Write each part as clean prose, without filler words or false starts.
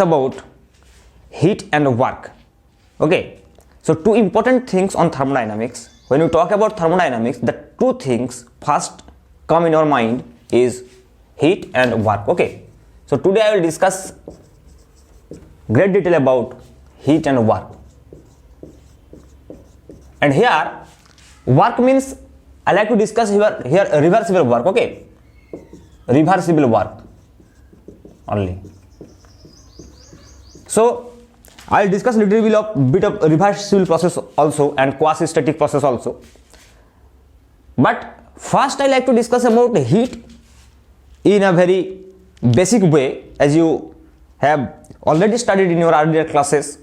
about heat and work. Okay, so two important things on thermodynamics. When you talk about thermodynamics, the two things first come in your mind is heat and work. Okay, so today I will discuss great detail about heat and work. And here work means I like to discuss here reversible work. Okay, reversible work only. So I will discuss little bit of reversible process also and quasistatic process also. But first I like to discuss about heat in a very basic way, as you have already studied in your earlier classes.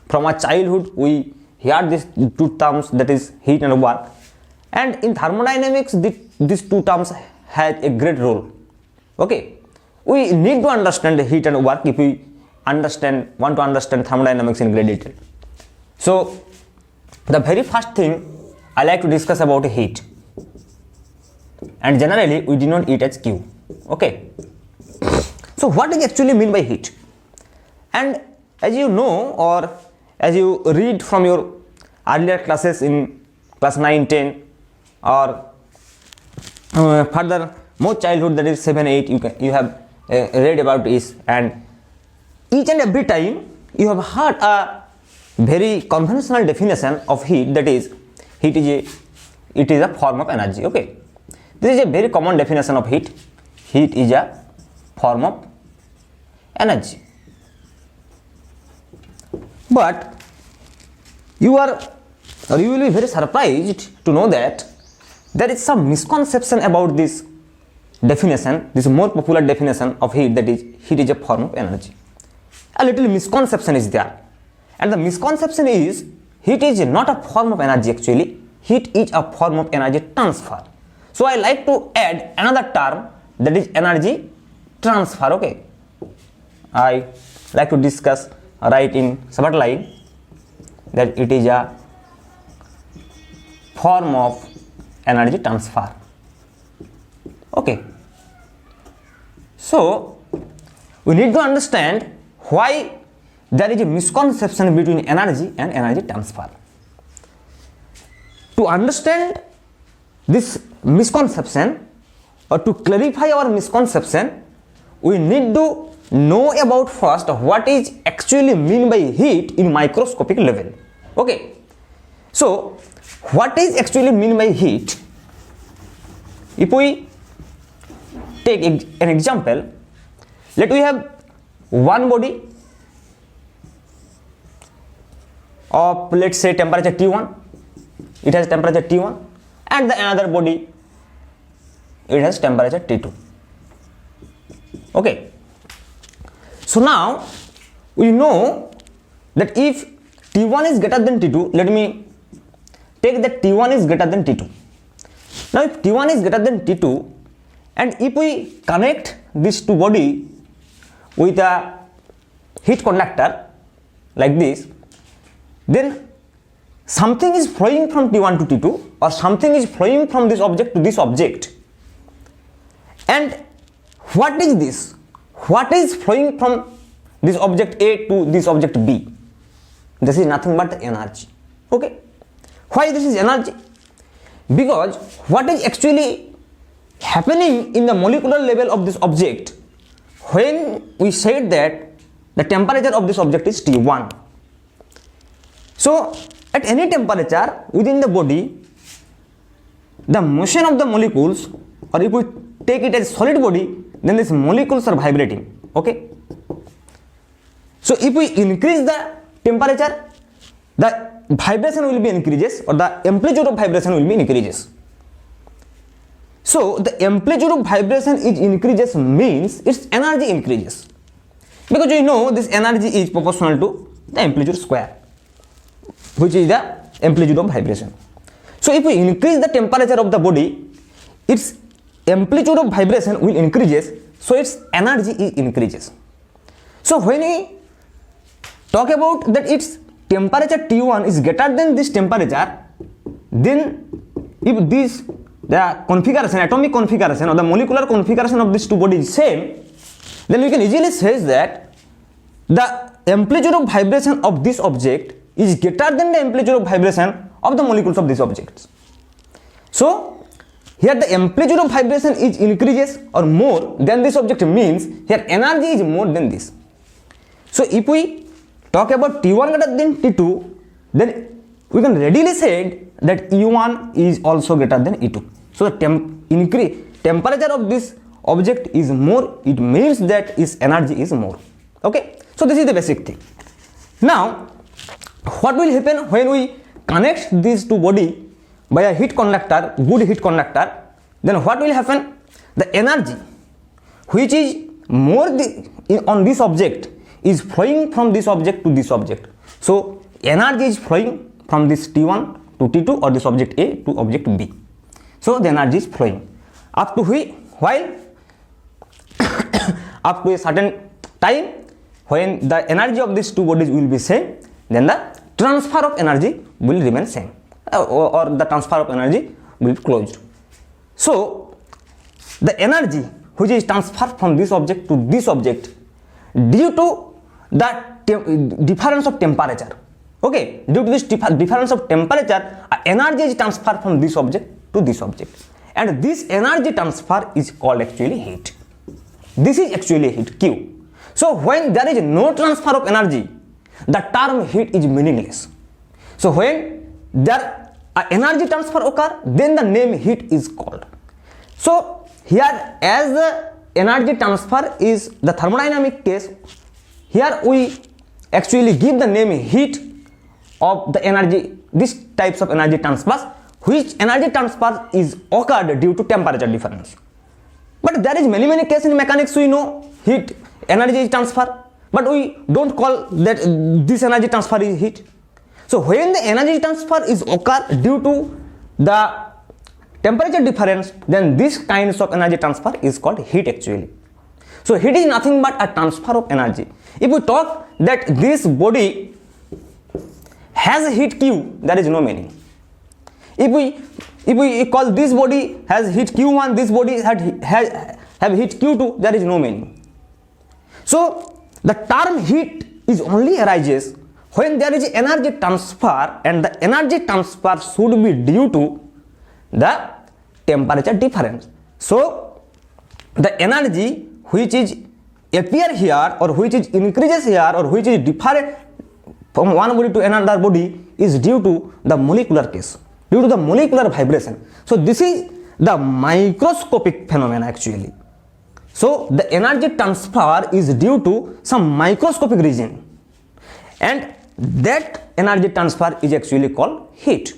From our childhood we hear these two terms, that is heat and work, and in thermodynamics these two terms have a great role. Okay, we need to understand heat and work if we want to understand thermodynamics in great detail. So the very first thing I like to discuss about heat, and generally we denote it as Q. Okay, so what is actually mean by heat? And as you know, or as you read from your earlier classes in class 9, 10, or further more childhood, that is 7, 8, you have read about this, and each and every time you have heard a very conventional definition of heat, that is heat is a form of energy. Okay, this is a very common definition of heat. Heat is a form of energy. But you will be very surprised to know that there is some misconception about this definition, this more popular definition of heat, that is heat is a form of energy. A little misconception is there, and the misconception is heat is not a form of energy. Actually, heat is a form of energy transfer. So I like to add another term, that is energy transfer. Okay, I like to discuss right in separate line that it is a form of energy transfer. Okay, so we need to understand why there is a misconception between energy and energy transfer. To understand this misconception, or to clarify our misconception, we need to know about first what is actually mean by heat in microscopic level. Okay, so what is actually mean by heat? If we take an example, let we have one body of, let's say, temperature T1, it has temperature T1, and the another body, it has temperature T2. Okay, so now we know that if T1 is greater than T2, let me take that T1 is greater than T2. Now if T1 is greater than T2, and if we connect these two body with a heat conductor like this, then something is flowing from T1 to T2, or something is flowing from this object to this object. And what is this? What is flowing from this object A to this object B? This is nothing but energy. Okay, why this is energy? Because what is actually happening in the molecular level of this object, when we said that the temperature of this object is T1. So at any temperature within the body, the motion of the molecules, or if we take it as solid body, then these molecules are vibrating. Okay, so if we increase the temperature, the vibration will be increases, or the amplitude of vibration will be increases. So the amplitude of vibration is increases means its energy increases, because you know this energy is proportional to the amplitude square, which is the amplitude of vibration. So if we increase the temperature of the body, its amplitude of vibration will increases, so its energy is increases. So when we talk about that its temperature T1 is greater than this temperature, then if this the configuration, atomic configuration or the molecular configuration of these two bodies is same, then we can easily say that the amplitude of vibration of this object is greater than the amplitude of vibration of the molecules of these objects. So here the amplitude of vibration is increases or more than this object, means here energy is more than this. So if we talk about T1 greater than T2, then we can readily say that E1 is also greater than E2. So the temperature of this object is more, it means that its energy is more. Okay, so this is the basic thing. Now what will happen when we connect these two body by a heat conductor, good heat conductor, then what will happen? The energy which is more on this object is flowing from this object to this object. So energy is flowing from this T1 to T2 or this object A to object B. So the energy is flowing up to while up to a certain time, when the energy of these two bodies will be same, then the transfer of energy will remain same, or the transfer of energy will be closed. So the energy which is transferred from this object to this object due to the difference of temperature, okay, due to this difference of temperature, energy is transferred from this object to this object, and this energy transfer is called actually heat. This is actually heat, Q. So when there is no transfer of energy, the term heat is meaningless. So when there energy transfer occur, then the name heat is called. So here, as the energy transfer is the thermodynamic case, here we actually give the name heat of the energy, these types of energy transfers, which energy transfer is occurred due to temperature difference. But there is many cases in mechanics, we know heat energy transfer, but we don't call that this energy transfer is heat. So when the energy transfer is occur due to the temperature difference, then this kinds of energy transfer is called heat actually. So heat is nothing but a transfer of energy. If we talk that this body has heat Q, there is no meaning. If we call this body has heat Q1, this body have heat Q2, there is no meaning. So the term heat is only arises when there is energy transfer, and the energy transfer should be due to the temperature difference. So the energy which is appear here, or which is increases here, or which is different from one body to another body, is due to the molecular case, due to the molecular vibration. So this is the microscopic phenomena actually. So the energy transfer is due to some microscopic region, and that energy transfer is actually called heat.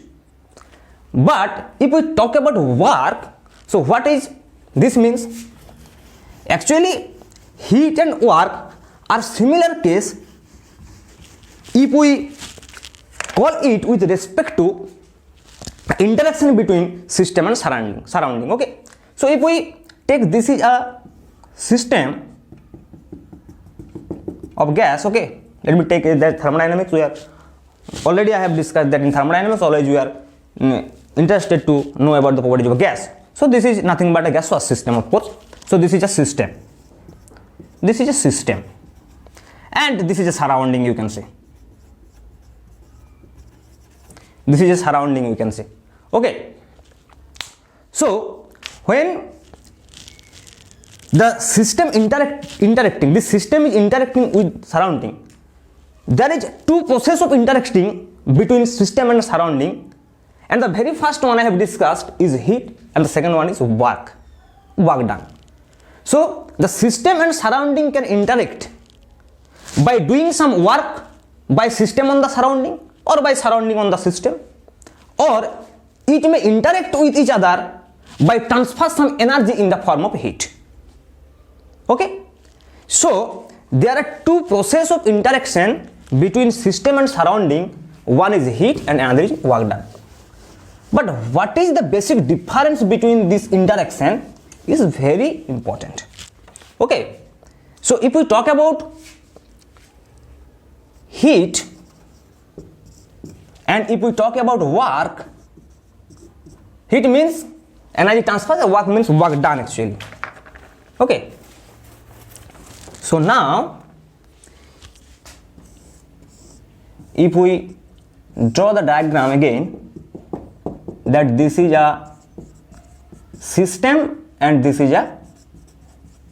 But if we talk about work, so what is this means? Actually heat and work are similar case if we call it with respect to interaction between system and surrounding. Okay, so if we take this is a system of gas, okay, let me take that thermodynamics. We are already, I have discussed that in thermodynamics always we are interested to know about the properties of a gas. So this is nothing but a gaseous system, of course. So this is a system, this is a system, and this is a surrounding, you can say. This is a surrounding, you can say. Okay, so when the system interacting, this system is interacting with surrounding, there is two process of interacting between system and surrounding, and the very first one I have discussed is heat, and the second one is work done. So the system and surrounding can interact by doing some work by system on the surrounding, or by surrounding on the system, or it may interact with each other by transfer some energy in the form of heat. Okay, so there are two processes of interaction between system and surrounding. One is heat and another is work done. But what is the basic difference between this interaction is very important. Okay, so if we talk about heat and if we talk about work, heat means energy transfer, and work means work done actually. Okay, so now if we draw the diagram again, that this is a system and this is a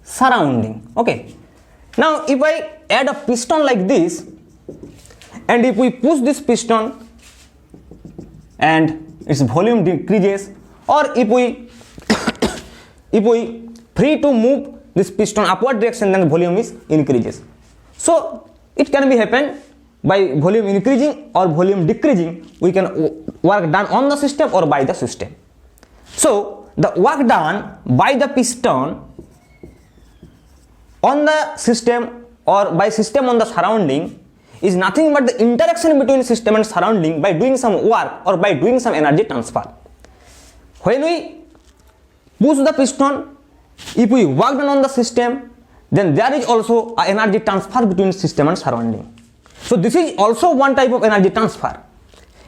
surrounding. Okay, now if I add a piston like this, and if we push this piston and its volume decreases, or if we if we free to move this piston upward direction, then the volume is increases. So it can be happen by volume increasing or volume decreasing. We can work done on the system or by the system. So the work done by the piston on the system or by system on the surrounding is nothing but the interaction between system and surrounding by doing some work or by doing some energy transfer. When we push the piston, if we work done on the system, then there is also an energy transfer between system and surrounding. So this is also one type of energy transfer,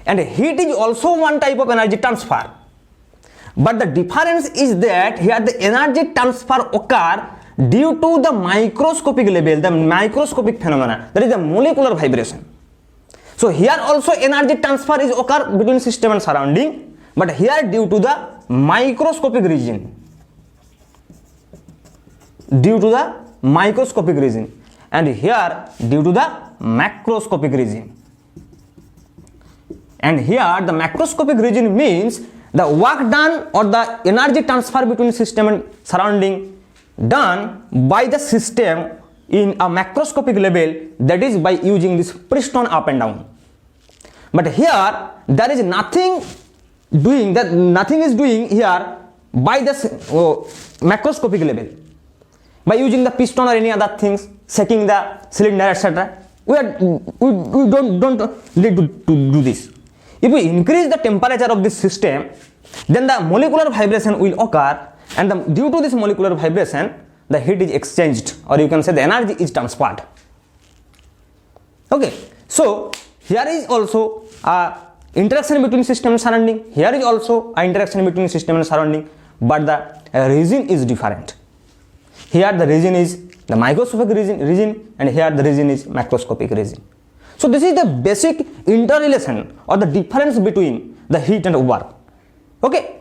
and heat is also one type of energy transfer. But the difference is that here the energy transfer occur due to the microscopic level, the microscopic phenomena, that is the molecular vibration. So here also energy transfer is occur between system and surrounding, but here due to the microscopic region, due to the microscopic region, and here due to the macroscopic region. And here the macroscopic region means the work done or the energy transfer between system and surrounding done by the system in a macroscopic level, that is by using this piston up and down. But here there is nothing doing, that nothing is doing here by the macroscopic level, by using the piston or any other things, shaking the cylinder, etc. We don't need to do this. If we increase the temperature of this system, then the molecular vibration will occur, and due to this molecular vibration, the heat is exchanged, or you can say the energy is transferred. Okay, so here is also a interaction between system and surrounding. Here is also a interaction between system and surrounding, but the region is different. Here the region is the microscopic region, and here the region is macroscopic region. So this is the basic interrelation or the difference between the heat and work. Okay,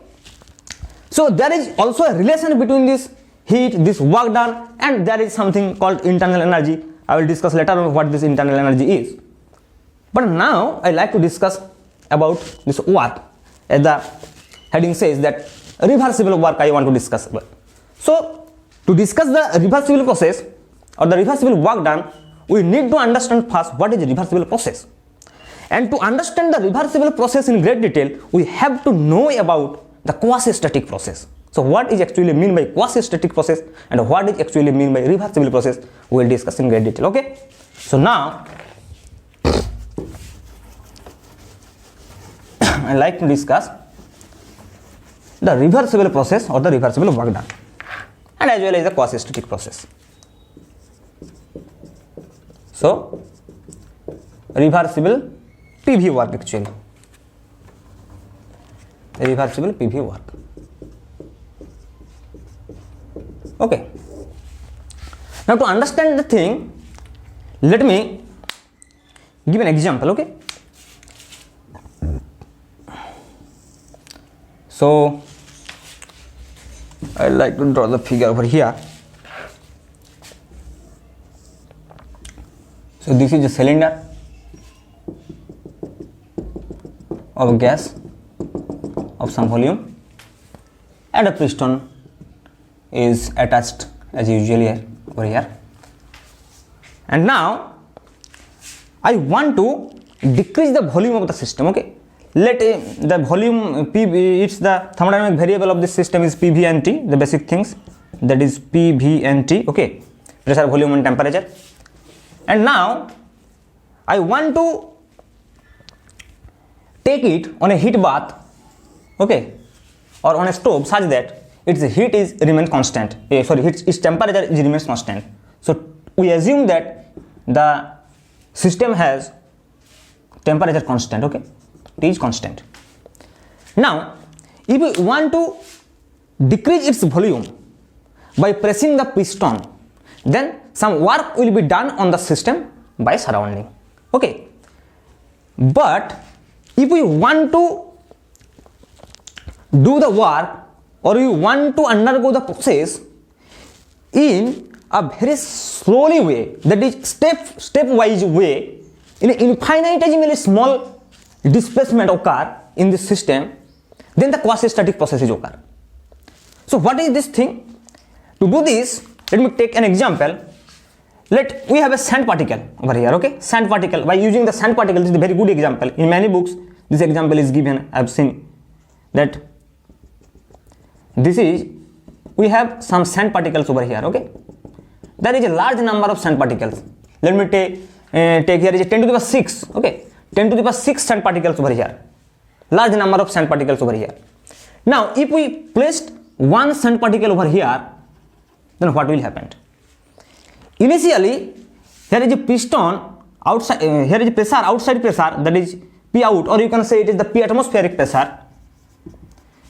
so there is also a relation between this heat, this work done, and there is something called internal energy. I will discuss later on what this internal energy is. But now I like to discuss about this work. As the heading says, that reversible work I want to discuss about. So to discuss the reversible process or the reversible work done, we need to understand first what is reversible process. And to understand the reversible process in great detail, we have to know about the quasistatic process. So what is actually mean by quasistatic process and what is actually mean by reversible process, we will discuss in great detail. Okay, so now I like to discuss the reversible process or the reversible work done, and as well as the quasistatic process. So reversible PV work, actually reversible PV work. Okay, now to understand the thing, let me give an example. Okay, so I like to draw the figure over here. So this is a cylinder of gas of some volume, and a piston is attached as usually over here. And now I want to decrease the volume of the system. Okay, let the volume PV, it's the thermodynamic variable of this system is PV and T, the basic things, that is PV and T. Okay, pressure, volume and temperature. And now I want to take it on a heat bath, okay, or on a stove, such that its heat is remains constant. Its temperature is remains constant. So we assume that the system has temperature constant. Okay, it is constant. Now if we want to decrease its volume by pressing the piston, then some work will be done on the system by surrounding. Okay, But if we want to do the work or we want to undergo the process in a very slowly way, that is stepwise way, in an infinitesimally small displacement occur in this system, then the quasi-static process is occur. So what is this thing? To do this, let me take an example. We have a sand particle over here, okay? Sand particle. By using the sand particle, this is a very good example. In many books, this example is given. I have seen that we have some sand particles over here, okay? There is a large number of sand particles. Let me take here is a 10 to the power 6, okay? 10 to the power 6 sand particles over here. Large number of sand particles over here. Now, if we placed one sand particle over here, then what will happen? Initially, here is a piston outside, here is a pressure, outside pressure, that is P out, or you can say it is the P atmospheric pressure.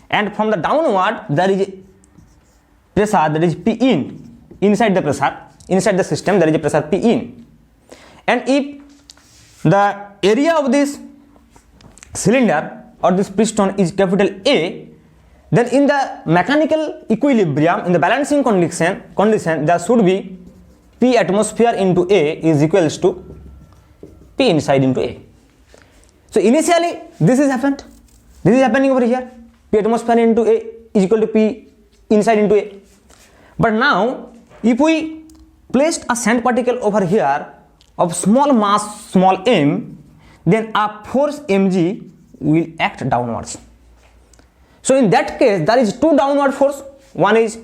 And from the downward, there is a pressure, that is P in, inside the pressure, inside the system, there is a pressure P in. And if the area of this cylinder or this piston is capital A, then in the mechanical equilibrium, in the balancing condition, there should be P atmosphere into A is equals to P inside into A. So initially this is happened. This is happening over here. P atmosphere into A is equal to P inside into A. But now if we placed a sand particle over here of small mass, small m, then a force mg will act downwards. So in that case, there is two downward force. One is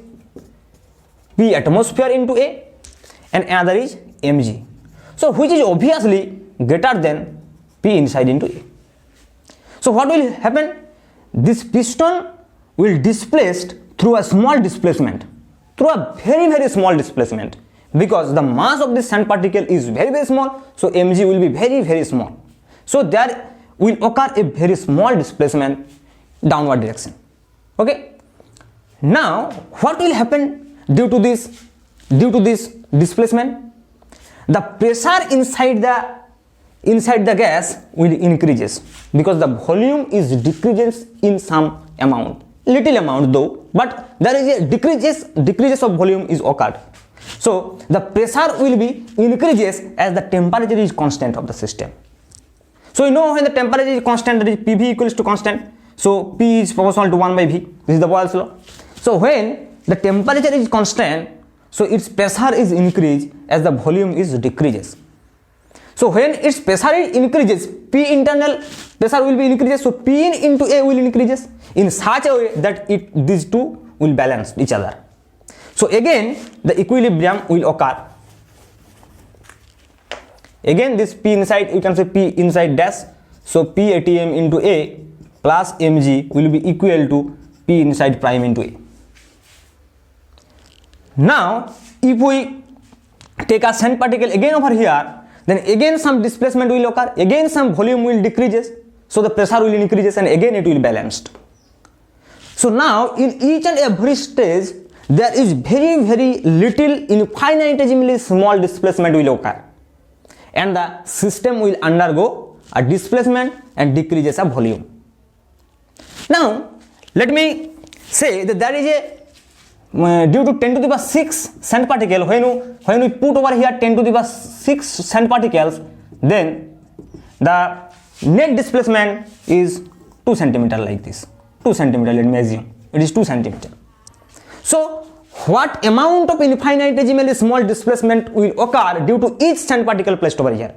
P atmosphere into A and another is mg. So which is obviously greater than P inside into A. So what will happen? This piston will displaced through a small displacement, through a very, very small displacement, because the mass of this sand particle is very, very small. So mg will be very, very small. So there will occur a very small displacement downward direction. Okay. Now what will happen due to this displacement? The pressure inside the gas will increases because the volume is decreases in some amount, little amount though, but there is a decreases of volume is occurred. So the pressure will be increases as the temperature is constant of the system. So you know when the temperature is constant, that is PV equals to constant. So P is proportional to 1 by V. This is the Boyle's law. So when the temperature is constant, so its pressure is increased as the volume is decreases. So when its pressure increases, P internal pressure will be increases. So P in into A will increases in such a way that these two will balance each other. So again the equilibrium will occur. Again this P inside, you can say P inside dash. So P ATM into A plus mg will be equal to P inside prime into A. Now if we take a sand particle again over here, then again some displacement will occur, again some volume will decreases, so the pressure will increases and again it will balanced. So now in each and every stage there is very, very little infinitesimally small displacement will occur and the system will undergo a displacement and decreases a volume. Now let me say that there is a due to 10 to the power 6 sand particle, when we put over here 10 to the power 6 sand particles, then the net displacement is 2 centimeter like this. 2 centimeter, let me assume it is 2 centimeter. So what amount of infinitesimally small displacement will occur due to each sand particle placed over here?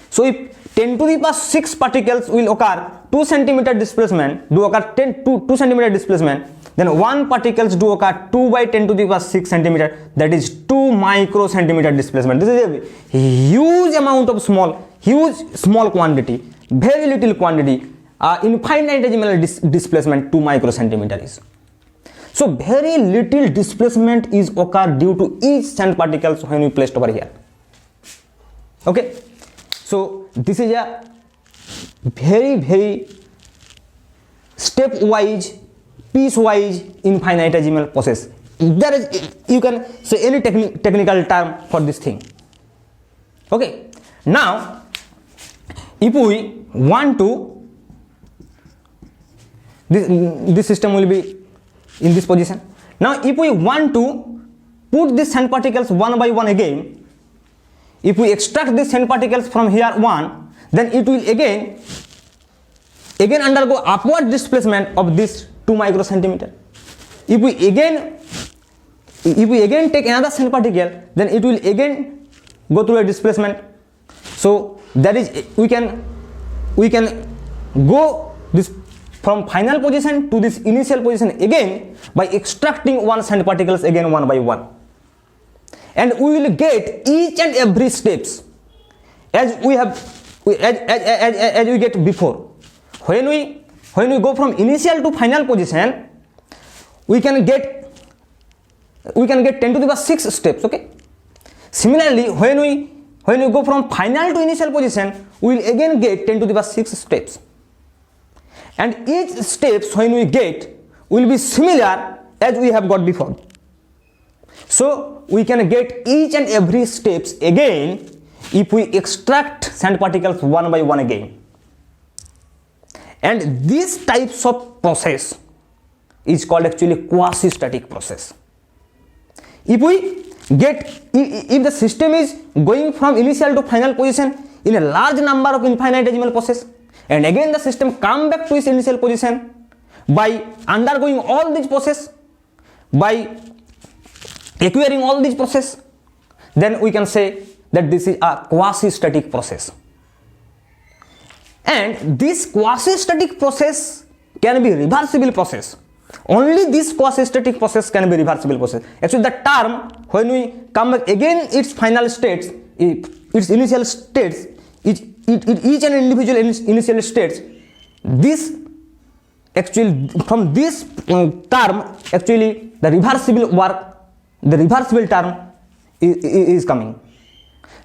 So if 10 to the power 6 particles will occur, 2 centimeter displacement do occur 2 centimeter displacement, then 1 particles do occur 2 by 10 to the power 6 centimeter, that is 2 microcentimeter displacement. This is a huge amount of small quantity, very little quantity, infinitesimal displacement 2 microcentimeter is. So very little displacement is occur due to each sand particles when we placed over here. Okay, so this is a very, very stepwise, piecewise infinitesimal process. There is, you can say any technical term for this thing. Okay, now if we want to, this system will be in this position. Now if we want to put these sand particles one by one again, if we extract these sand particles from here one, then it will again undergo upward displacement of this 2 microcentimeter. If we again take another sand particle, then it will again go through a displacement. So that is, we can go this from final position to this initial position again by extracting one sand particles again one by one, and we will get each and every steps as we get before. When we go from initial to final position, we can get 10 to the power 6 steps. Okay. Similarly, when we go from final to initial position, we will again get 10 to the power 6 steps. And each steps when we get will be similar as we have got before. So we can get each and every steps again if we extract sand particles one by one again. And these types of process is called actually quasi-static process. If the system is going from initial to final position in a large number of infinitesimal process, and again the system come back to its initial position by undergoing all these process, by acquiring all these process, then we can say that this is a quasi-static process. And this quasi-static process can be reversible process. Only this quasi-static process can be reversible process. Actually, the term, when we come back again its final states, its initial states, each and individual initial states, this actually, from this term, actually the reversible work, the reversible term is coming.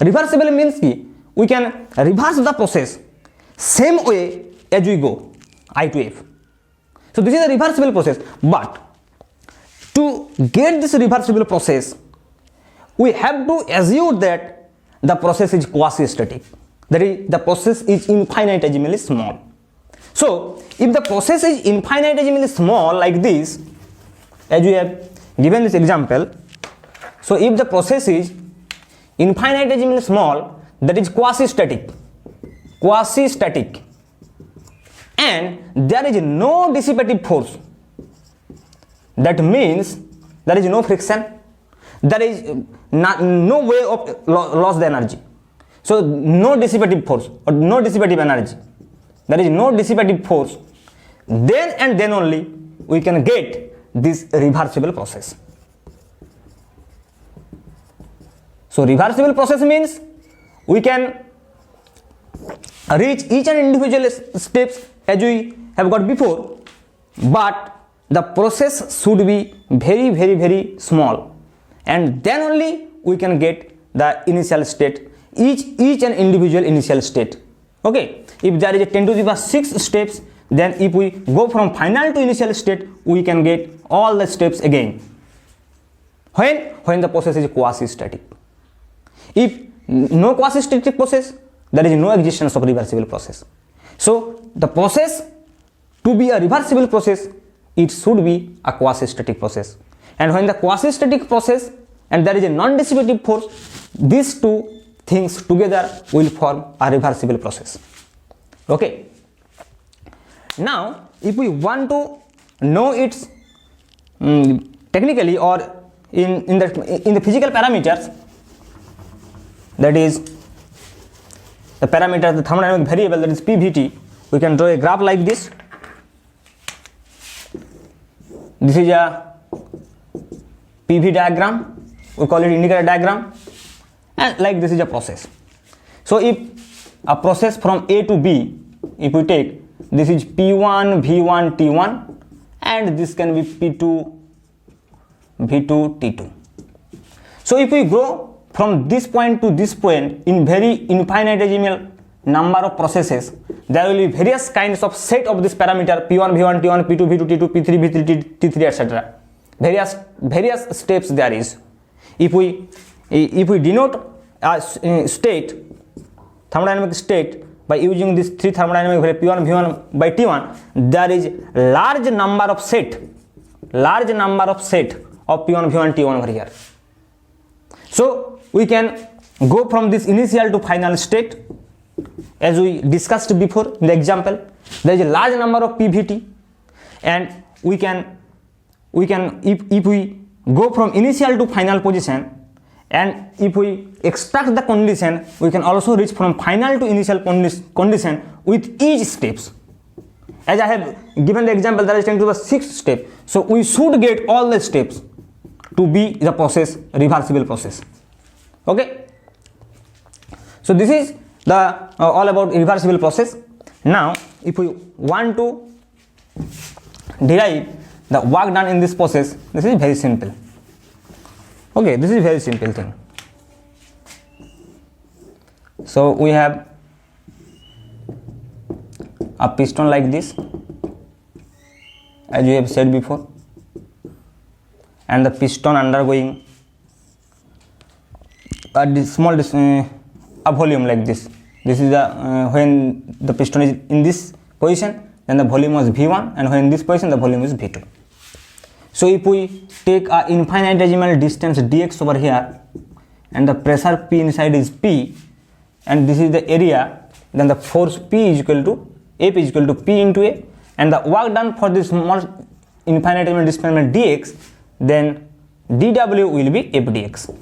Reversible means we can reverse the process same way as we go, I to F. So this is a reversible process, but to get this reversible process, we have to assume that the process is quasi-static, that is, the process is infinitesimally small. So if the process is infinitesimally small like this, as we have given this example, so if the process is infinitesimally small, that is quasi-static, and there is no dissipative force, that means there is no friction, there is no way of loss the energy, so no dissipative force or no dissipative energy, there is no dissipative force, then and then only we can get this reversible process. So reversible process means we can reach each and individual steps as we have got before, but the process should be very, very, very small, and then only we can get the initial state, each and individual initial state. Okay, if there is a 10 to the power 6 steps, then if we go from final to initial state, we can get all the steps again. When the process is quasi-static. If no quasi-static process, there is no existence of reversible process. So the process, to be a reversible process, it should be a quasi-static process. And when the quasi-static process and there is a non-dissipative force, these two things together will form a reversible process. Okay. Now, if we want to know its technically or in the physical parameters, that is the parameter, the thermodynamic variable, that is PVT, we can draw a graph like this. This is a PV diagram, we call it indicator diagram, and like this is a process. So if a process from A to B, if we take, this is P1, V1, T1, and this can be P2, V2, T2. So if we go from this point to this point in very infinitesimal number of processes, there will be various kinds of set of this parameter P1, V1, T1, P2, V2, T2, P3, V3, T3, etc. Various steps there is. If we denote a state, thermodynamic state, by using this three thermodynamic value P1 V1 by T1, there is large number of set of P1 V1 T1 over here. So we can go from this initial to final state, as we discussed before in the example. There is a large number of PVT, and we can if we go from initial to final position, and if we extract the condition, we can also reach from final to initial condition with each steps. As I have given the example, there is 10 to the 6th step, so we should get all the steps to be the process, reversible process. Okay, so this is the all about reversible process. Now if we want to derive the work done in this process, this is very simple. Okay, this is very simple thing. So we have a piston like this, as we have said before, and the piston undergoing a small a volume like this. This is the when the piston is in this position, then the volume was V1, and when in this position the volume is V2. So if we take a infinitesimal distance dx over here, and the pressure P inside is P, and this is the area, then the force P is equal to F is equal to P into A, and the work done for this small infinitesimal displacement dx, then dW will be F dx.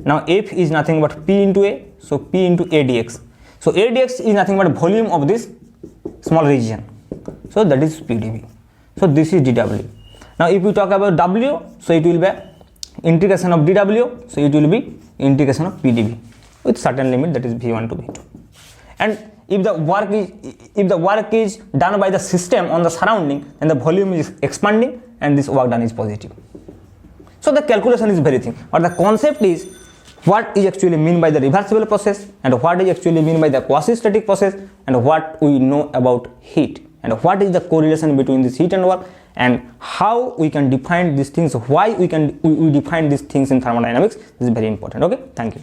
Now F is nothing but P into A, so P into A dx. So A dx is nothing but volume of this small region, so that is PdV. So this is dW. Now if we talk about W, so it will be integration of dW, so it will be integration of PdV with certain limit, that is V1 to V2. And if the work is done by the system on the surrounding, then the volume is expanding and this work done is positive. So the calculation is very thin, but the concept is what is actually mean by the reversible process, and what is actually mean by the quasi-static process, and what we know about heat, and what is the correlation between this heat and work, and how we can define these things, why we define these things in thermodynamics. This is very important. Okay, thank you.